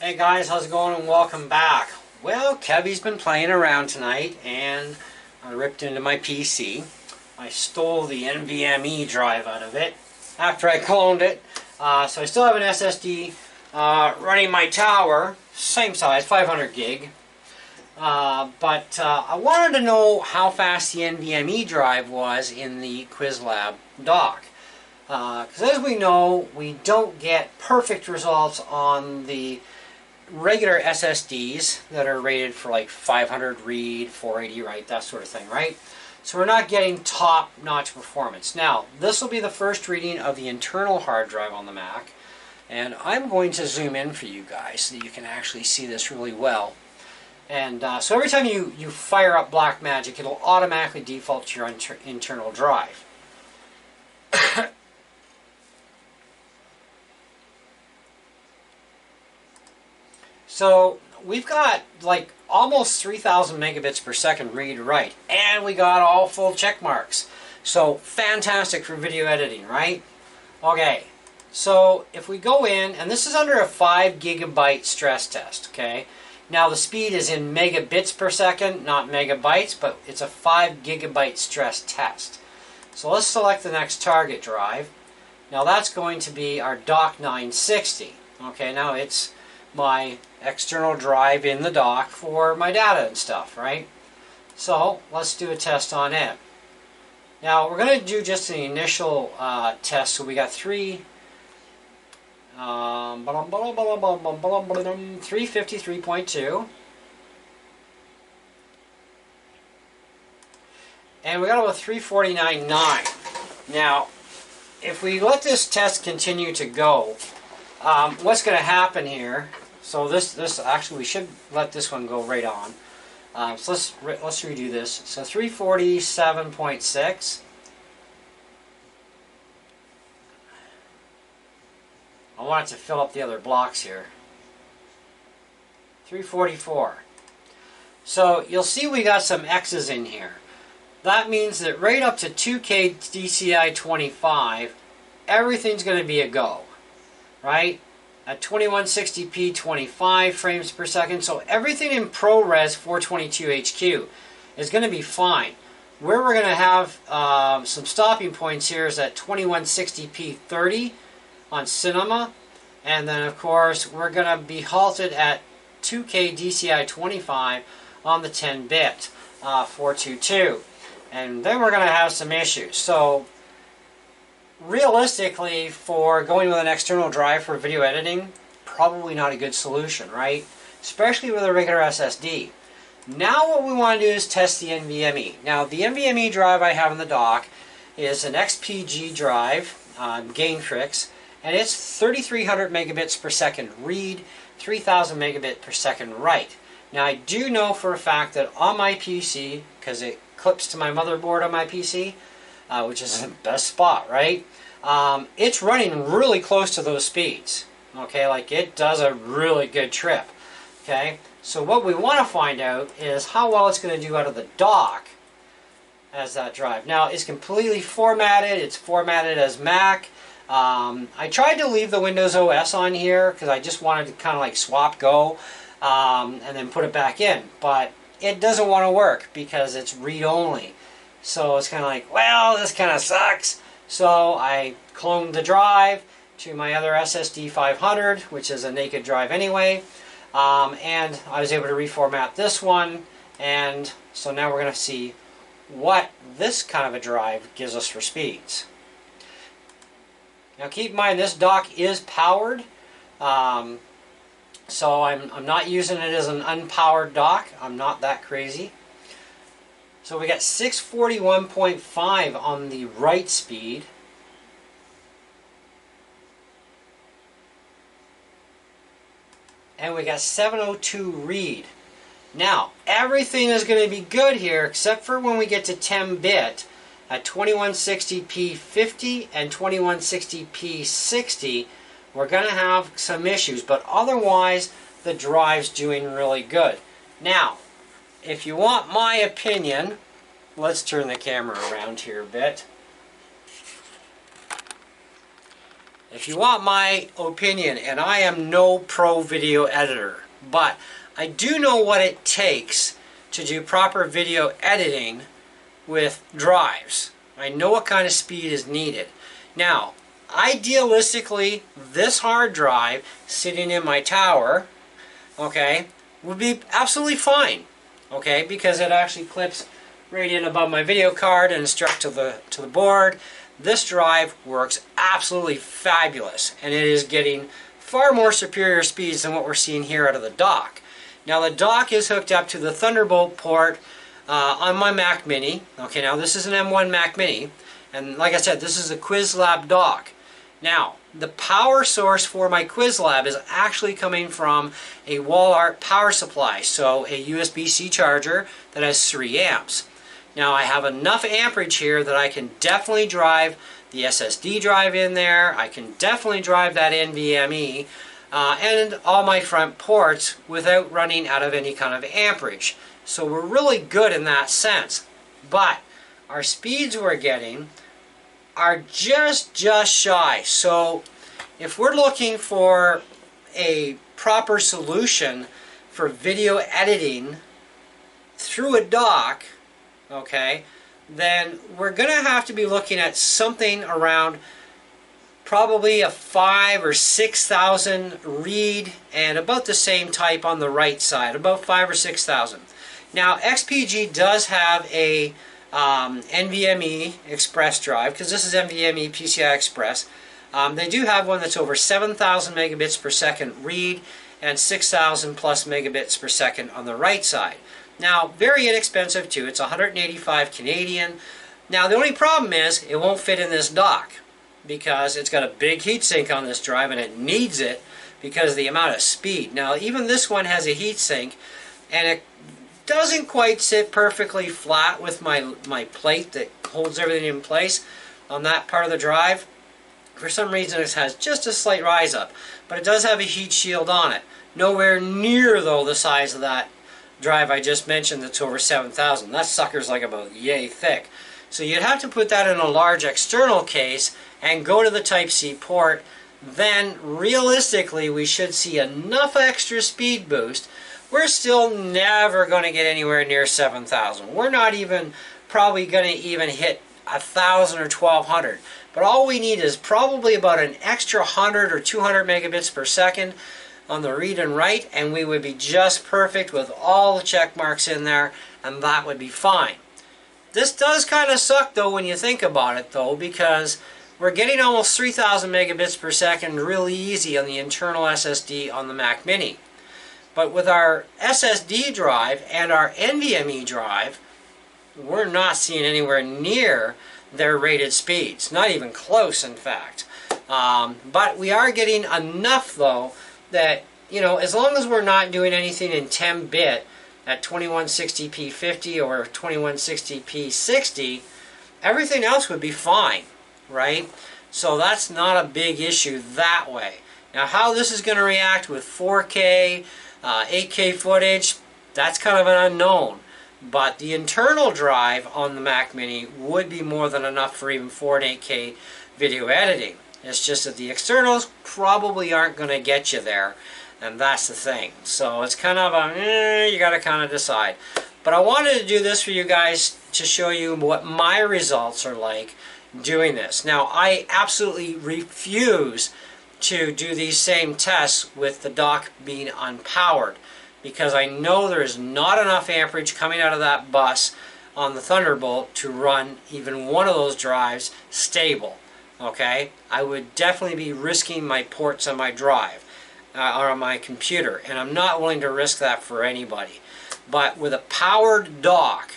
Hey guys, how's it going and welcome back. Well, Kevy's been playing around tonight and I ripped into my PC. I stole the Nvme drive out of it after I cloned it. So I still have an SSD running my tower, same size, 500 gig. But I wanted to know how fast the Nvme drive was in the Qwiizlab dock. Because as we know, we don't get perfect results on the regular SSDs that are rated for like 500 read, 480 write, that sort of thing, right? So we're not getting top-notch performance. Now, this will be the first reading of the internal hard drive on the Mac, and I'm going to zoom in for you guys so that you can actually see this really well. And so every time you fire up Blackmagic, it'll automatically default to your internal drive. So we've got like almost 3,000 megabits per second read write, and we got all full check marks. So fantastic for video editing, right? Okay, so if we go in, and this is under a 5 gigabyte stress test, okay? Now the speed is in megabits per second, not megabytes, but it's a 5 gigabyte stress test. So let's select the next target drive. Now that's going to be our dock 960. Okay, now it's my external drive in the dock for my data and stuff, right? So let's do a test on it. Now we're going to do just the initial test. So we got 353.2, and we got about 349.9. Now, if we let this test continue to go, what's going to happen here? So this actually, we should let this one go right on. So let's redo this. So 347.6. I want it to fill up the other blocks here. 344. So you'll see we got some X's in here. That means that right up to 2K DCI 25, everything's going to be a go, right? At 2160p 25 frames per second, so everything in ProRes 422HQ is going to be fine. Where we're going to have some stopping points here is at 2160p 30 on Cinema, and then of course we're going to be halted at 2K DCI 25 on the 10-bit 422, and then we're going to have some issues. So realistically, for going with an external drive for video editing, probably not a good solution, right? Especially with a regular SSD. Now what we want to do is test the Nvme. Now the Nvme drive I have in the dock is an XPG drive, Gaintrix, and it's 3,300 megabits per second read, 3,000 megabit per second write. Now I do know for a fact that on my PC, because it clips to my motherboard on my PC, which is the best spot, right? It's running really close to those speeds. Okay, like it does a really good trip. Okay, so what we want to find out is how well it's going to do out of the dock as that drive. Now it's completely formatted. It's formatted as Mac. I tried to leave the Windows OS on here because I just wanted to kind of like swap go and then put it back in, but it doesn't want to work because it's read-only. So it's kind of like, well, this kind of sucks. So I cloned the drive to my other SSD 500, which is a naked drive anyway. And I was able to reformat this one. And so now we're going to see what this kind of a drive gives us for speeds. Now keep in mind this dock is powered. So I'm not using it as an unpowered dock. I'm not that crazy. So we got 641.5 on the write speed. And we got 702 read. Now, everything is going to be good here except for when we get to 10-bit at 2160p 50 and 2160p 60. We're going to have some issues, but otherwise the drive's doing really good. Now, if you want my opinion, let's turn the camera around here a bit. If you want my opinion, and I am no pro video editor, but I do know what it takes to do proper video editing with drives. I know what kind of speed is needed. Now, idealistically, this hard drive sitting in my tower, okay, would be absolutely fine, okay, because it actually clips right in above my video card and struck to the board. This drive works absolutely fabulous, and it is getting far more superior speeds than what we're seeing here out of the dock. Now the dock is hooked up to the Thunderbolt port on my Mac Mini. Okay, now this is an M1 Mac Mini, and like I said, this is a Qwiizlab dock. Now, the power source for my Qwiizlab is actually coming from a wall art power supply, so a USB-C charger that has 3 amps. Now, I have enough amperage here that I can definitely drive the SSD drive in there. I can definitely drive that NVMe and all my front ports without running out of any kind of amperage. So we're really good in that sense. But our speeds we're getting are just shy. So if we're looking for a proper solution for video editing through a dock, okay, then we're going to have to be looking at something around probably a 5,000 or 6,000 read, and about the same type on the right side, about 5,000 or 6,000. Now XPG does have a NVMe Express drive, because this is NVMe PCI Express. They do have one that's over 7,000 megabits per second read and 6,000 plus megabits per second on the right side. Now, very inexpensive too. It's 185 Canadian. Now, the only problem is it won't fit in this dock because it's got a big heatsink on this drive, and it needs it because of the amount of speed. Now, even this one has a heatsink, and it doesn't quite sit perfectly flat with my plate that holds everything in place on that part of the drive. For some reason, it has just a slight rise up, but it does have a heat shield on it. Nowhere near, though, the size of that drive I just mentioned that's over 7,000. That sucker's like about yay thick. So you'd have to put that in a large external case and go to the Type-C port. Then, realistically, we should see enough extra speed boost. We're still never going to get anywhere near 7,000. We're not even probably going to even hit 1,000 or 1,200. But all we need is probably about an extra 100 or 200 megabits per second on the read and write, and we would be just perfect with all the check marks in there, and that would be fine. This does kind of suck, though, when you think about it, though, because we're getting almost 3,000 megabits per second really easy on the internal SSD on the Mac Mini. But with our SSD drive and our NVMe drive, we're not seeing anywhere near their rated speeds. Not even close, in fact. But we are getting enough, though, that, you know, as long as we're not doing anything in 10-bit at 2160p 50 or 2160p 60, everything else would be fine, right? So that's not a big issue that way. Now, how this is going to react with 4K, 8K footage, that's kind of an unknown. But the internal drive on the Mac Mini would be more than enough for even 4 and 8K video editing. It's just that the externals probably aren't going to get you there, and that's the thing. So it's kind of a, you got to kind of decide. But I wanted to do this for you guys to show you what my results are like doing this. Now, I absolutely refuse to do these same tests with the dock being unpowered, because I know there's not enough amperage coming out of that bus on the Thunderbolt to run even one of those drives stable. Okay, I would definitely be risking my ports on my drive or on my computer, and I'm not willing to risk that for anybody. But with a powered dock,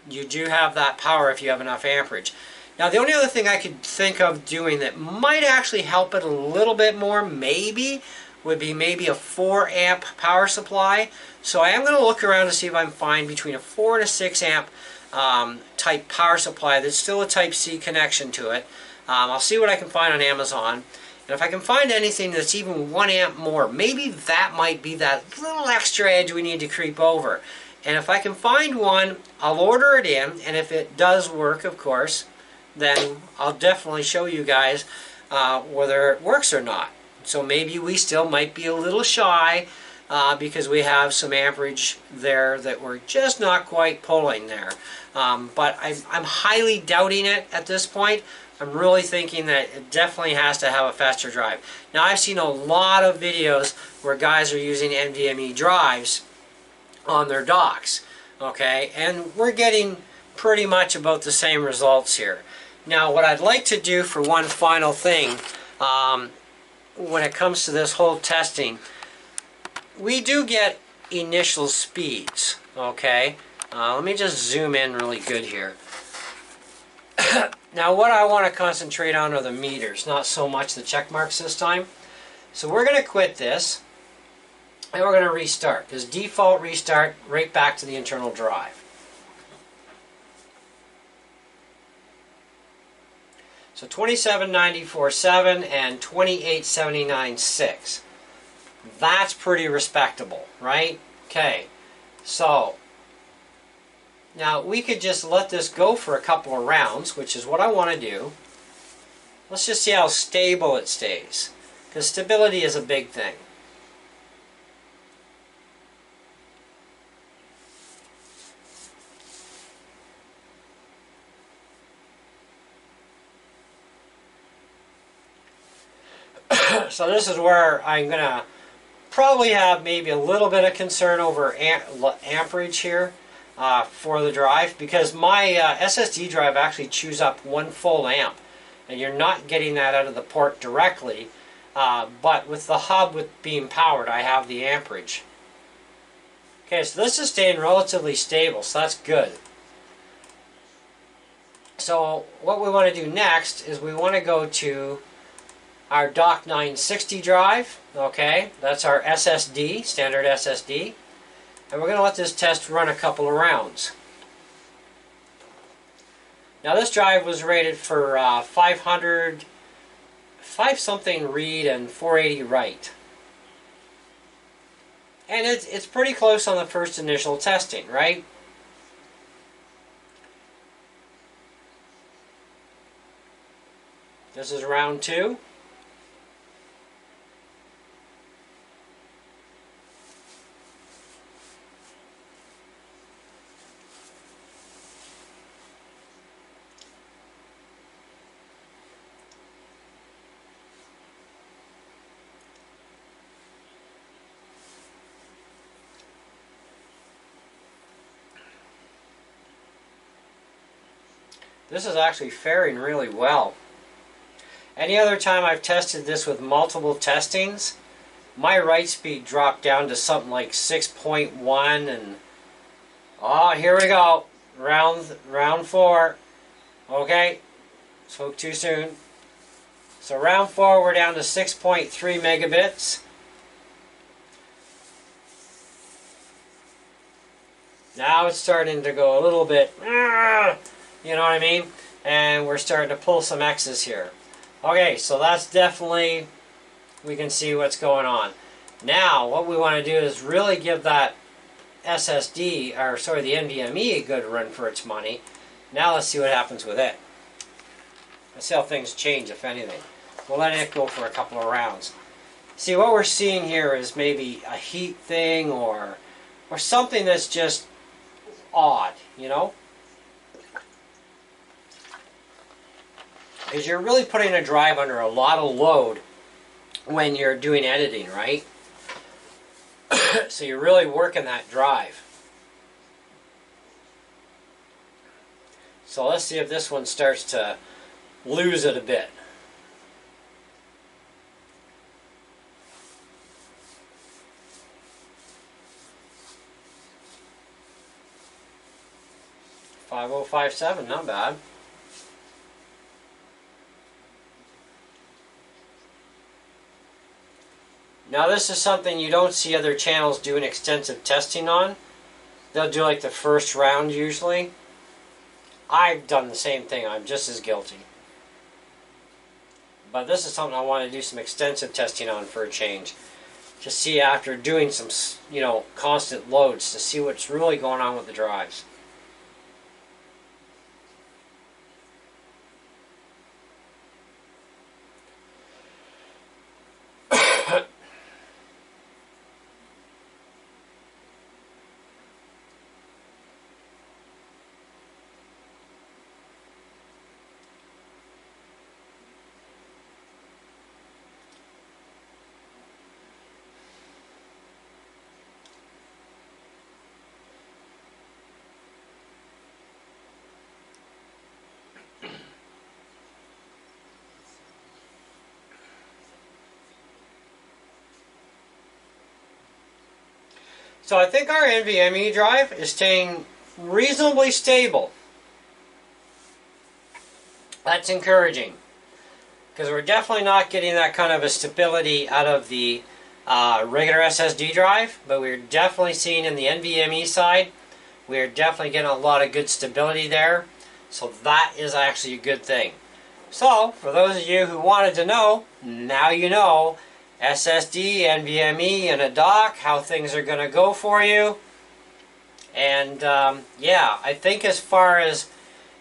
you do have that power if you have enough amperage. Now, the only other thing I could think of doing that might actually help it a little bit more, maybe, would be maybe a 4 amp power supply. So I am going to look around to see if I can find between a 4 and a 6 amp type power supply that's still a Type-C connection to it. I'll see what I can find on Amazon. And if I can find anything that's even 1 amp more, maybe that might be that little extra edge we need to creep over. And if I can find one, I'll order it in, and if it does work, of course, then I'll definitely show you guys whether it works or not. So maybe we still might be a little shy because we have some amperage there that we're just not quite pulling there. But I'm highly doubting it at this point. I'm really thinking that it definitely has to have a faster drive. Now, I've seen a lot of videos where guys are using NVMe drives on their docks, okay, and we're getting pretty much about the same results here. Now, what I'd like to do for one final thing, when it comes to this whole testing, we do get initial speeds, okay? Let me just zoom in really good here. Now, what I want to concentrate on are the meters, not so much the check marks this time. So we're going to quit this, and we're going to restart, because default restart right back to the internal drive. So 2794.7 and 2879.6. That's pretty respectable, right? Okay, so now we could just let this go for a couple of rounds, which is what I want to do. Let's just see how stable it stays, because stability is a big thing. So this is where I'm going to probably have maybe a little bit of concern over amperage here for the drive, because my SSD drive actually chews up 1 full amp, and you're not getting that out of the port directly, but with the hub being powered, I have the amperage. Okay, so this is staying relatively stable, so that's good. So what we want to do next is we want to go to our dock 960 drive, okay, that's our SSD, standard SSD, and we're going to let this test run a couple of rounds. Now this drive was rated for 500, 5-something read and 480 write. And it's pretty close on the first initial testing, right? This is round 2. This is actually faring really well. Any other time I've tested this with multiple testings, my write speed dropped down to something like 6.1, and oh, here we go, round 4. Okay, spoke too soon. So round 4, we're down to 6.3 megabits. Now it's starting to go a little bit, you know what I mean? And we're starting to pull some X's here. Okay, so that's definitely, we can see what's going on. Now, what we want to do is really give that SSD, or sorry, the NVMe a good run for its money. Now let's see what happens with it. Let's see how things change, if anything. We'll let it go for a couple of rounds. See, what we're seeing here is maybe a heat thing or something that's just odd, you know? Because you're really putting a drive under a lot of load when you're doing editing, right? So you're really working that drive. So let's see if this one starts to lose it a bit. .5057, not bad. Now this is something you don't see other channels doing extensive testing on. They'll do like the first round usually. I've done the same thing. I'm just as guilty. But this is something I want to do some extensive testing on for a change. To see after doing some, you know, constant loads to see what's really going on with the drives. So I think our NVMe drive is staying reasonably stable. That's encouraging, because we're definitely not getting that kind of a stability out of the regular SSD drive, but we're definitely seeing in the NVMe side, we're definitely getting a lot of good stability there. So that is actually a good thing. So, for those of you who wanted to know, now you know, SSD, NVMe, and a dock, how things are going to go for you. And yeah, I think as far as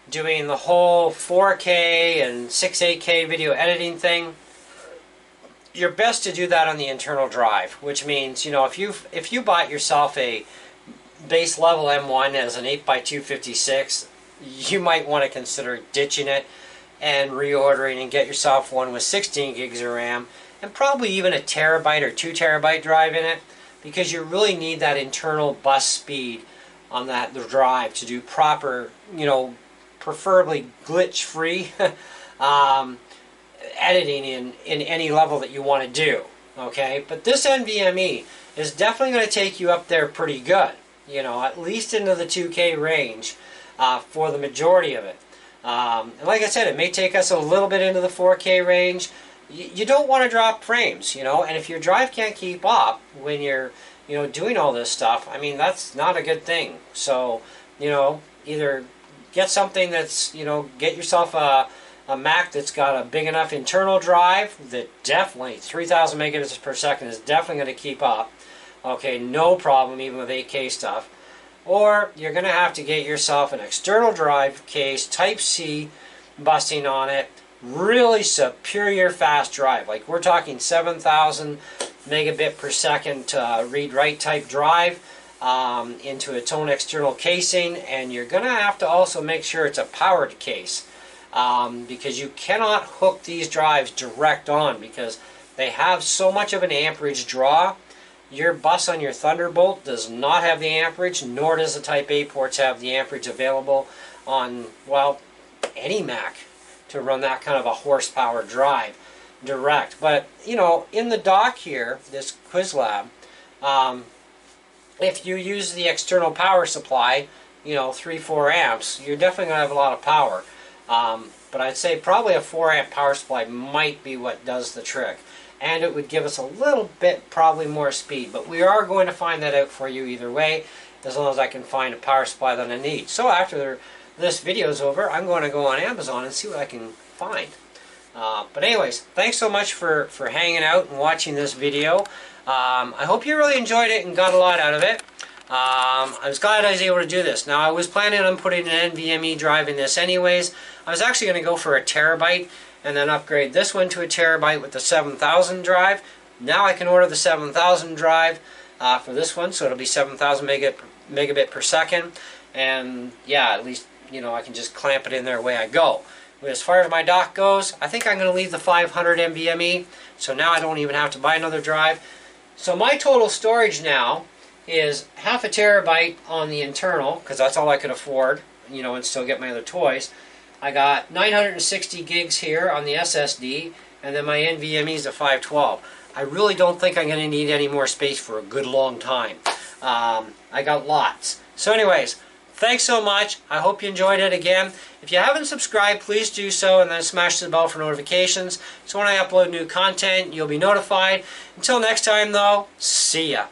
doing the whole 4K and 6.8K video editing thing, you're best to do that on the internal drive, which means, you know, if you bought yourself a base level M1 as an 8x256, you might want to consider ditching it and reordering and get yourself one with 16 gigs of RAM and probably even a terabyte or 2 terabyte drive in it, because you really need that internal bus speed on the drive to do proper, you know, preferably glitch free editing in any level that you want to do. Okay, but this NVMe is definitely going to take you up there pretty good, you know, at least into the 2K range for the majority of it. And like I said, it may take us a little bit into the 4K range. You don't want to drop frames, you know, and if your drive can't keep up when you're, you know, doing all this stuff, I mean, that's not a good thing. So, you know, either get something that's, you know, get yourself a Mac that's got a big enough internal drive that definitely 3,000 megabits per second is definitely going to keep up. Okay, no problem, even with 8K stuff. Or you're going to have to get yourself an external drive case, Type-C busting on it, really superior fast drive. Like we're talking 7,000 megabit per second read-write type drive into its own external casing, and you're going to have to also make sure it's a powered case because you cannot hook these drives direct on because they have so much of an amperage draw. Your bus on your Thunderbolt does not have the amperage, nor does the Type A ports have the amperage available on, well, any Mac to run that kind of a horsepower drive direct. But, you know, in the dock here, this Qwiizlab, if you use the external power supply, you know, 3-4 amps, you're definitely going to have a lot of power. But I'd say probably a 4 amp power supply might be what does the trick. And it would give us a little bit probably more speed. But we are going to find that out for you either way, as long as I can find a power supply that I need. So after this video is over, I'm going to go on Amazon and see what I can find. But anyways, thanks so much for hanging out and watching this video. I hope you really enjoyed it and got a lot out of it. I was glad I was able to do this. Now, I was planning on putting an NVMe drive in this anyways. I was actually going to go for a terabyte and then upgrade this one to a terabyte with the 7,000 drive. Now I can order the 7,000 drive for this one, so it'll be 7,000 megabit per second. And yeah, at least, you know, I can just clamp it in there away I go. But as far as my dock goes, I think I'm going to leave the 500 NVMe, so now I don't even have to buy another drive. So my total storage now is half a terabyte on the internal, because that's all I could afford, you know, and still get my other toys. I got 960 gigs here on the SSD, and then my NVMe is a 512. I really don't think I'm going to need any more space for a good long time. I got lots. So anyways, thanks so much. I hope you enjoyed it again. If you haven't subscribed, please do so, and then smash the bell for notifications. So when I upload new content, you'll be notified. Until next time, though, see ya.